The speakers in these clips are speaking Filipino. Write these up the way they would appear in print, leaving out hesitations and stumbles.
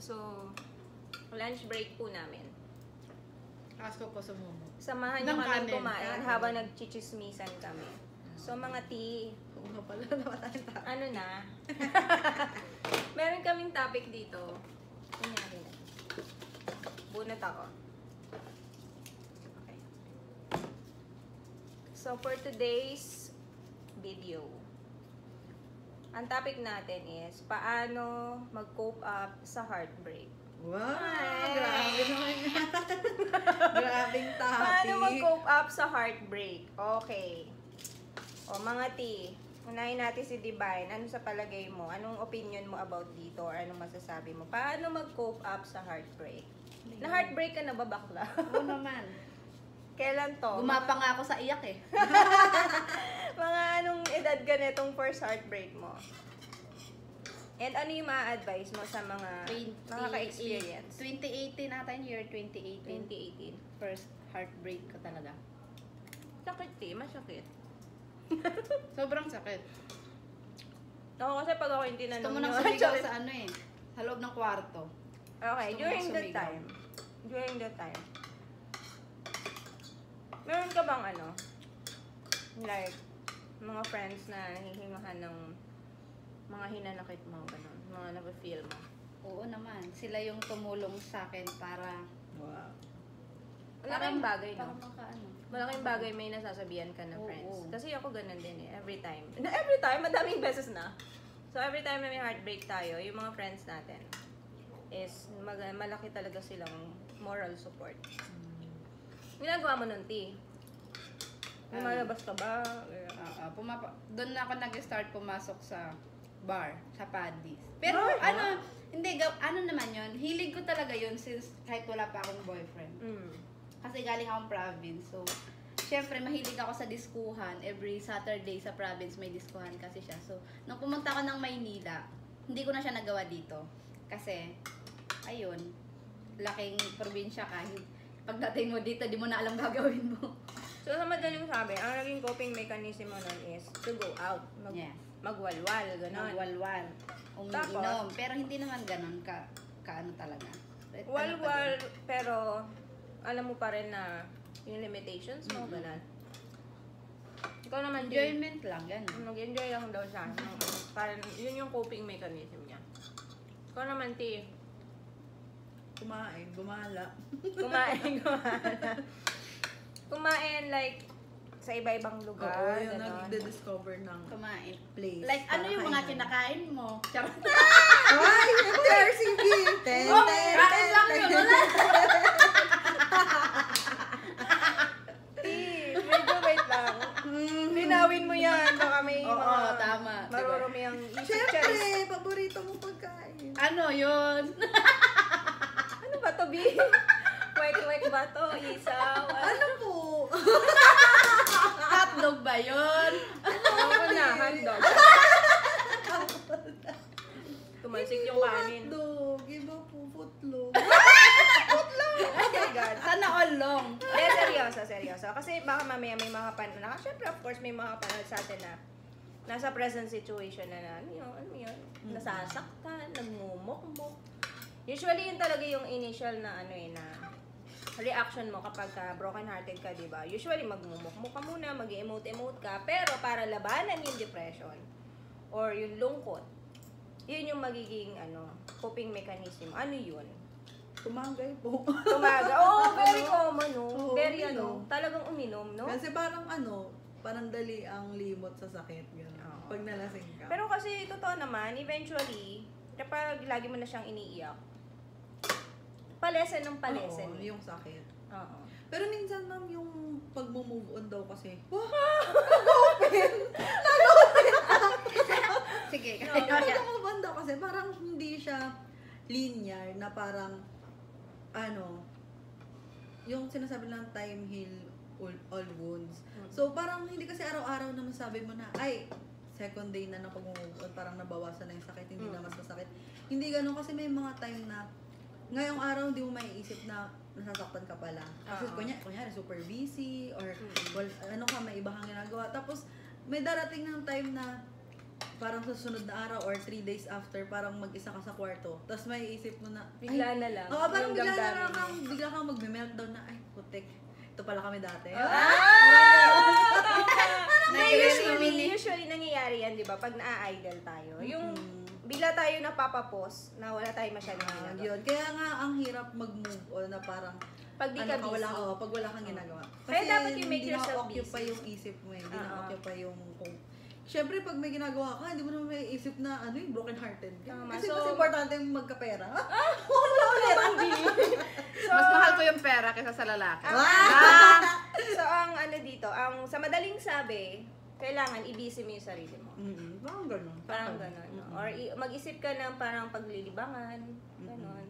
So, lunch break po namin. Asko ko sumumo. Samahan nyo kami kumain habang nagchichismisan kami. So, mga tea. Kung nga pala naman tayo. Ano na? Meron kaming topic dito. Kunyari na. Bunot ako. Okay. So, for today's video, ang topic natin is paano mag-cope up sa heartbreak. Wow! Grabe naman yan. Grabing topic. Paano mag-cope up sa heartbreak? Okay. O, mga T, unahin natin si Divine. Ano sa palagay mo? Anong opinion mo about dito? Or anong masasabi mo? Paano mag-cope up sa heartbreak? Na-heartbreak ka na ba, bakla? Oo naman. Kailan to? Gumapa nga ako sa iyak eh. Mga anong edad ka netong first heartbreak mo? And ano yung ma-advise mo sa mga nakaka-experience? 2018 ata yung year 2018. 2018. First heartbreak ko talaga. Sakit eh, masakit. Sobrang sakit. Ako kasi pag ako yung tinanong Gusto mo nang sumigaw sa ano eh. Sa loob ng kwarto. Okay, Gusto mo during nang that sumigaw. time. During that time. Meron ka bang ano? Like, mga friends na nahihingahan ng mga hinanakit mo, gano'n, mga napafeel mo. Oo naman. Sila yung tumulong sa akin para... Wow. Malaking bagay, no? Para makaano. Malaking bagay may nasasabihan ka na Oo, friends. oo. Kasi ako ganun din eh, every time. Every time, madaming beses na. So every time na may heartbreak tayo, yung mga friends natin is malaki talaga silang moral support. Ginagawa mo nun, T? Lumalabas ka ba? Doon na ako nag-start pumasok sa bar, sa Paddy's. Pero Bar? ano, hindi, ano naman yun, hilig ko talaga yun since kahit wala pa akong boyfriend. Kasi galing akong province, so syempre mahilig ako sa diskuhan. Every Saturday sa province may diskuhan kasi siya. So, nung pumunta ako ng Maynila, hindi ko na siya nagawa dito. Kasi, ayun, laking probinsya ka. Pagdating mo dito, di mo na alam gagawin mo. So sa madaling sabi, ang naging coping mechanism mo nun is to go out. Yes. Magwalwal, gano'n. Magwalwal. Umiinom. Pero hindi naman ganon ka ano talaga. Walwal, pero alam mo pa rin na yung limitations mo, gano'n. Ikaw naman, Enjoyment lang, ganon. Mag-enjoy lang daw siya. Parang yun yung coping mechanism niya. Ikaw naman, T. Kumain, gumala. Kumain like sa iba-ibang lugar. Oo, yung ganon. nag-discover ng Kumain. place. Like, ano yung mga kinakain mo? Charot. Ay! RCB! Oh, kain lang yun. Wala. Medyo wait lang. Linawin mo yan. Baka may Oo, mga tama. marurumi ang isip Siyempre! Charis. Paborito mo pagkain. Ano yun? Ano ba to, B? Wek-wek ba to? Isaw? Ano po? Hotdog ba yun? Ano na? Hotdog. Tumalsik yung kanin. Hotdog. Iba po, footlong. Oh my God. Sana all long. Seryoso. Kasi baka mamaya may mga panood na. Siyempre, of course, may mga panood sa atin na nasa present situation na ano yun, nasasaktan, nagmumukmuk. Usually, yun talaga yung initial na na reaction mo kapag broken hearted ka, di ba? Usually, magmumukmuk ka muna, mag-emote-emote ka, pero para labanan yung depression or yung lungkot, yun yung magiging coping mechanism. Ano yun? Tumagay po. Tumaga. Oh, very common, no? Oo, Very uminom. talagang uminom, no? Kasi parang parang dali ang limot sa sakit. Gano'n. Oo. Pag nalasing ka. Pero kasi, totoo naman, eventually, kapag lagi mo na siyang iniiyak, palesen ng palesen. Oo, yung sakit. Oo. Pero minsan, ma'am, yung pag-move on daw kasi, Sige, yung pag-move on daw kasi, parang hindi siya linear na parang, yung sinasabi lang time heal all wounds. So, parang hindi kasi araw-araw na masabi mo na, ay, second day na ng pag-move on, parang nabawasan na yung sakit, hindi na mas masakit. Hindi ganun kasi may mga time na, ngayong araw hindi mo maiisip na nasasaktan ka pala. Kasi kunyari super busy or may iba kang ginagawa. Tapos may darating ng time na parang sa susunod na araw or 3 days after, parang mag-isa ka sa kwarto. Tapos may isip mo na, Bigla na lang. Oo, parang yung bigla na damdamin lang mo. bigla kang magme-meltdown na, ay, putik. Ito pala kami dati. Usually nangyayari yan, di ba? Pag na-idol tayo. Yung bigla tayo napapapos na wala tayong masyadong ginagawa. Yun. Kaya nga, ang hirap mag-move on na parang, Pag di ka busy. pag wala kang ginagawa. Kaya dapat you make hindi yourself na-occupy busy. yung isip mo eh. Hindi na-occupy yung kung... Siyempre, pag may ginagawa ka, hindi mo naman may isip na ano yung broken hearted ka. Tama. Kasi So, mas importante yung magkapera. Mas mahal ko yung pera kaysa sa lalaki. So, ang ano dito, ang sa madaling sabi, kailangan i-busy mo yung sarili mo. Parang ganun. Parang gano'n. No? Or mag-isip ka ng parang paglilibangan. Gano'n.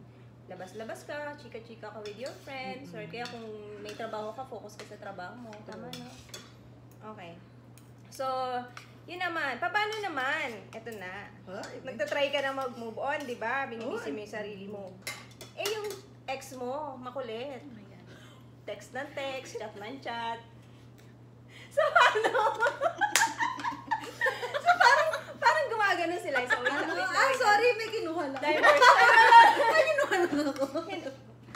Labas-labas ka, chika-chika ka with your friends. Or kaya kung may trabaho ka, focus ka sa trabaho mo. Tama, no? Okay. So, yun naman. Paano naman? Ito na. Nagtatry ka na mag-move on, di ba? Binibisi mo yung sarili mo. Eh, yung ex mo, makulit. Text ng text, chat ng chat. So, ano? So, parang gumagano sila. So, wait lang. Sorry, may kinuha lang. Diverse. May kinuha lang ako.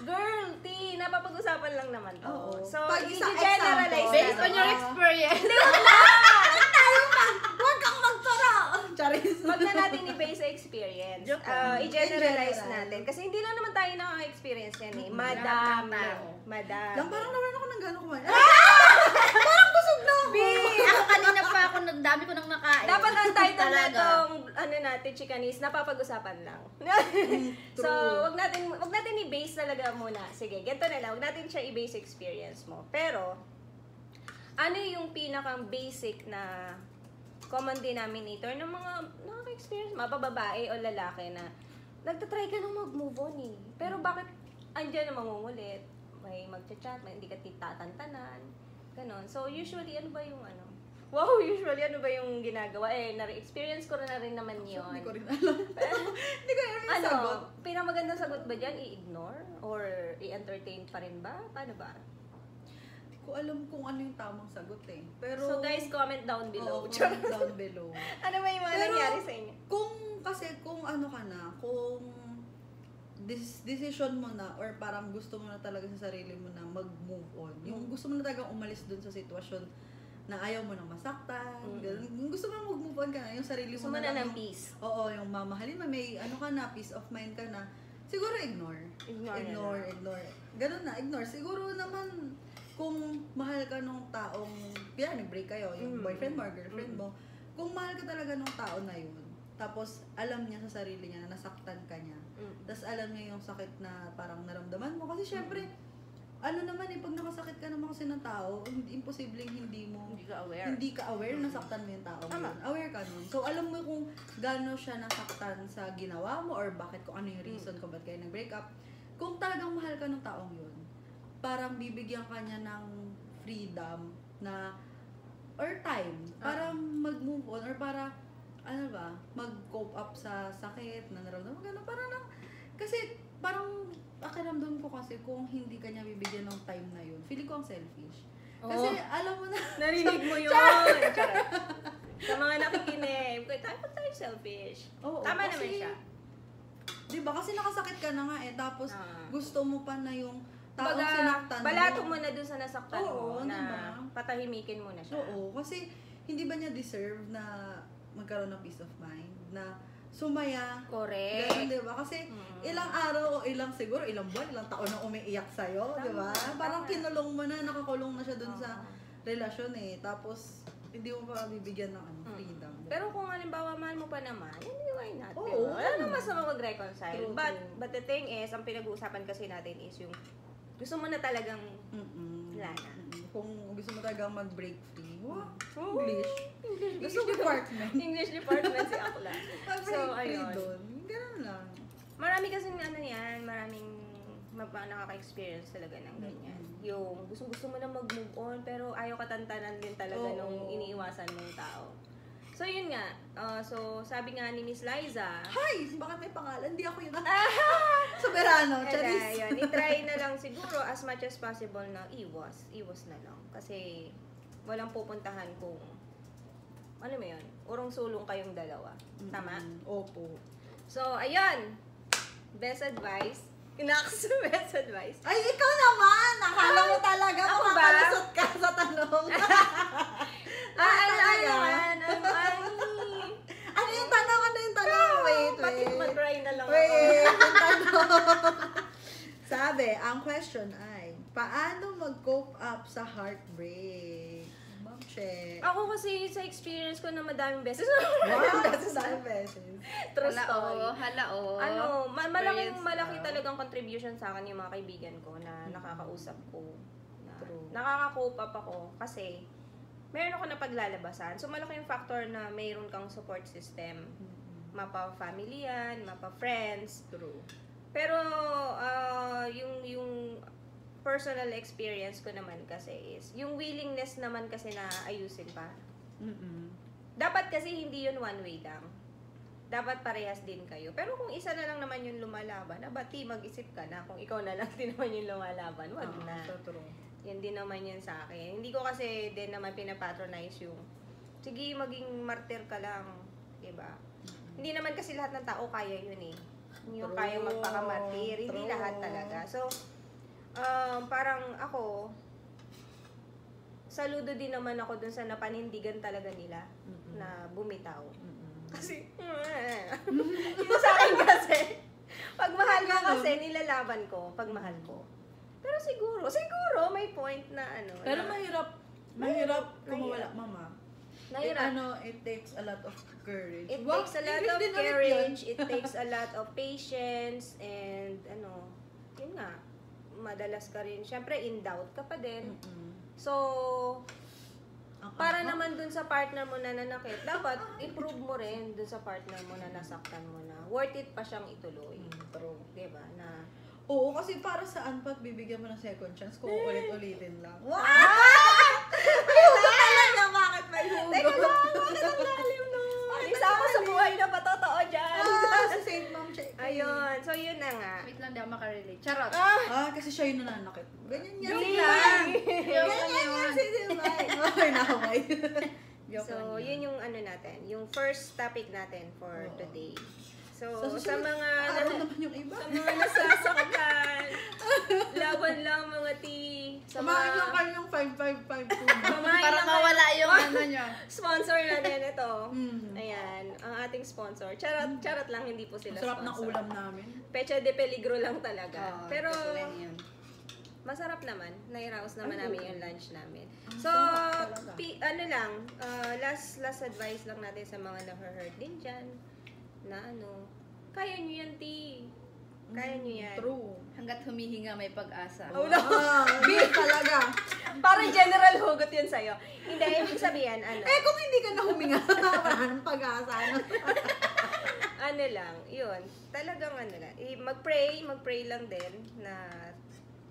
Girl, napapag-usapan lang naman to. Oo. So, Pag isang i-generalize example. Based on your experience. Huwag kang magtara! Charis. Wag na natin i-base sa experience. Joke lang. I-generalize In general. natin. Kasi hindi lang naman tayo nakaka-experience yan eh. Lahat ng Madami. tao. Madami. Lang parang naman ako ng gano'n kumain. Ako kanina pa ako, dami ko nang nakain. Dapat ang title na Talaga. itong, ano natin, chikanis, napapag-usapan lang. So, wag natin i-base talaga muna. Sige, ganito na lang. Wag natin siya i-base experience mo. Pero, ano yung pinakang basic na common denominator ng mga nakaka-experience, mapababae o lalaki na nagtatry ka nang mag-move on eh. Pero bakit andyan na mangungulit? May mag-chat, may hindi ka titatantanan. Ganon. So, usually, ano ba yung ano? Wow, usually, ano ba yung ginagawa? Eh, na-experience ko na rin naman yun. Hindi ko rin alam. Hindi ko alam yung sagot. Ano, pinamagandang sagot ba dyan? I-ignore? Or i-entertain pa rin ba? Paano ba? Hindi ko alam kung ano yung tamang sagot eh. Pero, So, guys, comment down below. Oo, comment down below. Ano ba yung mga Pero, nangyari sa inyo? Kung ano ka na, kung decision mo na or parang gusto mo na talaga sa sarili mo na mag-move on. Yung gusto mo na talaga umalis dun sa sitwasyon na ayaw mo nang masaktan. Ganun. Yung gusto mo na mag-move on ka na, yung sarili Gusto mo mo na na lang ng yung- peace. Oo, yung mamahalin mo, may ano ka na, peace of mind ka na. Siguro ignore. Ignore. Ganun na, ignore. Siguro naman, kung mahal ka nung taong, yan, nag-break kayo, yung boyfriend mo or girlfriend mo, kung mahal ka talaga nung tao na yun, tapos alam niya sa sarili niya na nasaktan ka niya, tapos alam niya yung sakit na parang naramdaman mo, kasi syempre, ano naman eh, pag nakasakit ka naman kasi ng tao, imposibleng hindi ka aware na nasaktan mo yung tao mo. Aware ka nun. So, alam mo kung gaano siya nasaktan sa ginawa mo or bakit, kung ano yung reason kung ba't kayo nag-break up. Kung talagang mahal ka ng taong yun, parang bibigyan ka niya ng freedom na or time para mag-move on or para ano ba, mag-cope up sa sakit na naramdaman. Ganun, parang lang, kasi parang pakiramdam ko kasi kung hindi ka niya bibigyan ng time na yun, feeling ko ang selfish. Kasi alam mo na, Narinig mo yun. Charot. Sa mga nakikinig, dapat tayo selfish. Oo, Tama kasi, naman siya. Diba? Kasi nakasakit ka na nga eh, tapos gusto mo pa na yung taong Baga, sinaktan mo. balato mo na dun sa nasaktan Oo, mo na diba? patahimikin mo na siya. Oo, kasi hindi ba niya deserve na magkaroon ng peace of mind, na sumaya. Correct. Ganun, di ba? Kasi ilang araw o siguro ilang buwan, ilang taon na umiiyak sa'yo, di ba? Parang kinulong mo na, nakakulong na siya dun sa relasyon eh. Tapos, hindi mo pa bibigyan ng freedom. Pero kung halimbawa mahal mo pa naman, hindi, why not? Oo, Diba? Wala namang masama mag-reconcile. True, But the thing is, ang pinag-uusapan kasi natin is yung gusto mo na talagang wala na. Kung gusto mo talagang mag-break free, wow, Oo. English. Gusto mo department. English department si Akla. Mag-break So, free ayun. doon. Ganun lang. Marami kasing ano yan, maraming nakaka-experience talaga ng ganyan. Yung gusto mo na mag-move on, pero ayaw katantanan din talaga nung iniiwasan mong tao. So, yun nga. So, sabi nga ni Miss Liza, Hi! Bakit may pangalan? Hindi ako yun. Soberano, Charis. Yun, i-try na lang siguro as much as possible na iwas na lang. Kasi walang pupuntahan kung ano mo yun, urong-sulong kayong dalawa. Tama? Opo. So, ayun. Best advice. Inaks best advice. Ay, ikaw naman! Nakala mo talaga Ako ba? makakalusot ka sa tanong. Ano yung tanong? Ano yung tanong? Wait. Bakit mag-try na lang ako? Wait, yung tanong. Sabi, ang question ay, paano mag-cope up sa heartbreak? Ma'am Che. Ako kasi sa experience ko na madaming beses. Wow, that's a beses. True story. Hala, Ano, malaki Experience talagang contribution sa akin yung mga kaibigan ko na nakakausap ko. Na, True. nakaka-cope up ako kasi meron ako na paglalabasan. So, malaki yung factor na mayroon kang support system. Mapa-family yan, mapa-friends. True. Pero, yung personal experience ko naman kasi is, yung willingness naman kasi na ayusin pa. Dapat kasi hindi yun one way lang. Dapat parehas din kayo. Pero kung isa na lang naman yung lumalaban, abati, mag-isip ka na. Kung ikaw na lang din naman yung lumalaban, wag na. So true. Yan din naman yan sa akin. Hindi ko kasi din naman pinapatronize yung, sige, maging martyr ka lang. Diba? Hindi naman kasi lahat ng tao kaya yun eh. Yung True. kaya magpakamartir. Hindi True. lahat talaga. So, parang ako, saludo din naman ako dun sa napanindigan talaga nila na bumitaw. Kasi, yung sa akin kasi, pag mahal mo kasi, nilalaban ko, pag mahal ko. Pero siguro, may point na ano. Pero na, mahirap kung wala mama. nahirap. It takes a lot of courage. It Wow, takes a lot English of din ulit courage, yun. it takes a lot of patience, and yun nga, madalas ka rin, syempre in doubt ka pa din. So, para naman dun sa partner mo na nanakit, dapat i-prove mo rin dun sa partner mo na nasaktan mo na worth it pa siyang ituloy. True. Diba? Na, Oo, kasi para saan pa bibigyan mo ng second chance kung ulit-ulitin lang. Wow! Ayoko talaga, bakit may hugot? teka lang, bakit ang lalim no? Isa ako sa buhay na patotoo dyan. Si Saint Ma'am Che. Ayun, so yun na nga. Wait lang, di ako makarelate. Charot. Kasi siya yung nananakit. Ganyan yan. Joke si lang. Divine. Ganyan yan si Divine. Okay, nakaway. So, yun yung ano natin, yung first topic natin for today. So, Sa sa susunod, mga araw naman yung iba. sa mga nasasaktan, laban lang mga Samahin lang kayo ng 5552. Para mawala yung ano nyo. sponsor natin ito. Ayan, ang ating sponsor. Charot lang, hindi po sila Sarap ng sponsor. ulam namin. Pecha de peligro lang talaga. Pero, yun. masarap naman. Nairaos naman Ay, namin oo. yung lunch namin. So, sarap talaga. last advice lang natin sa mga na-hurt din dyan. Na kaya nyo yan, T. Kaya nyo yan. True. Hanggat humihinga may pag-asa. Oh, no. Big talaga. Parang general hugot yun sa'yo. Hindi, ibig sabihin, Kung hindi ka na huminga, wala nang pag-asa. lang, yun. Talagang lang. Mag-pray lang din na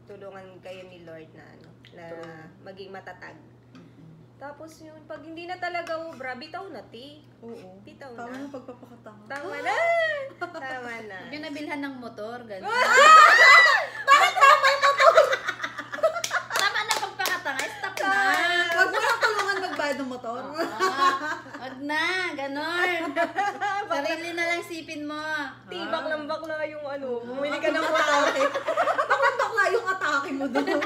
tulungan kayo ni Lord na na maging matatag. Tapos yun, pag hindi na talaga ubra, bitaw na, T. Oo. Bitaw Tama na. na pagpapakatanga. Tama na! Tama na. Huwag yung nabilhan ng motor, gano'n. Bakit tama yung motor? Tama na pagpakatanga, stop na. Huwag mo lang tulungan magbayad ng motor. Huwag na, gano'n. Sarili na lang sipin mo. Tibak lang bakla yung bumili ka ng motor. Bakit bakla yung atake mo doon?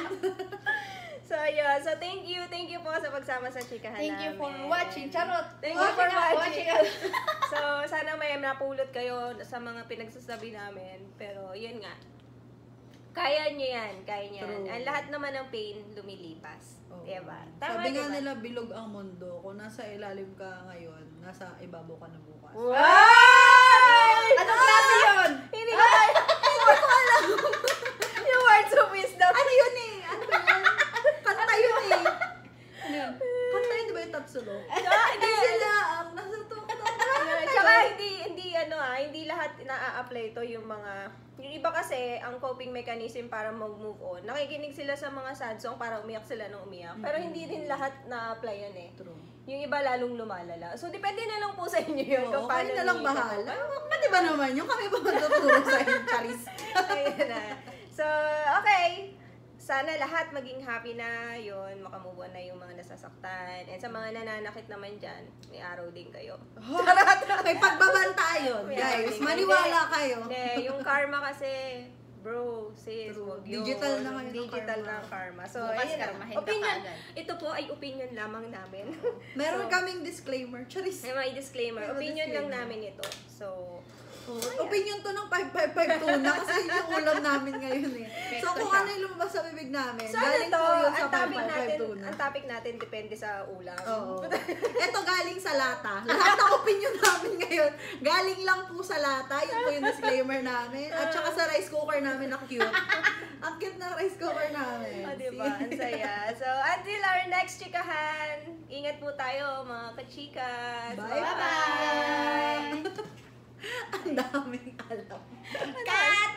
So, yeah. So, thank you po sa pagsama sa chikahan Thank you for namin. watching. Charot. Thank you for Watching. watching. So, sana may napulot kayo sa mga pinagsasabi namin. Pero, yun nga. Kaya nyo yan. Kaya nyo yan. True. Ang lahat naman ng pain lumilipas. Oo. Diba? Sabi nga diba? nila, bilog ang mundo. Kung nasa ilalim ka ngayon, nasa ibabaw ka na bukas. Wow! Anong klase yun? Hindi ko alam. Yung words of wisdom. Ano yun eh? Ano yun? Kanta yun eh. Kanta yun, di ba yung Tatsulo? Hindi sila ang nasa tuktok. Tsaka hindi lahat na-apply to yung iba kasi, ang coping mechanism para mag-move on, nakikinig sila sa mga sad song para umiyak sila nung umiyak. Pero hindi din lahat na-apply yan eh. True. Yung iba lalong lumalala. So, depende na lang po sa inyo yun. Oo, kayo na lang bahala. Pati ba naman yung kami ba magtuturo sa inyo, Charis? Ayun na. So, okay. sana lahat maging happy na yun, makamove on na yung mga nasasaktan. And sa mga nananakit naman dyan, may araw din kayo. May pagbabanta yun, May guys. araw din. Maniwala kayo. Hindi, yung karma kasi, bro, sis, True. wag yun. Digital na ngayon ang Digital karma. na ang karma. So, Bukas ayun lang. karmahin ka Opinion, kaagad. ito po ay opinion lamang namin. Meron So, kaming disclaimer. Charis. may disclaimer. May Opinion lang disclaimer. namin ito. So, Opinion to ng 5552 na kasi yung ulam namin ngayon eh. So Pekto kung siya. ano yung lumabas sa bibig namin, so galing to, po yun sa ang topic natin, 5552 na. ang topic natin depende sa ulam. Oo. Ito galing sa lata. Lahat ng opinion namin ngayon, galing lang po sa lata. Yun po yung disclaimer namin. At saka sa rice cooker namin na cute. Ang cute ng rice cooker namin. O, diba? Ang saya. So, until our next chikahan, ingat po tayo, mga kachikas. Bye-bye! Ang daming alam. Cut!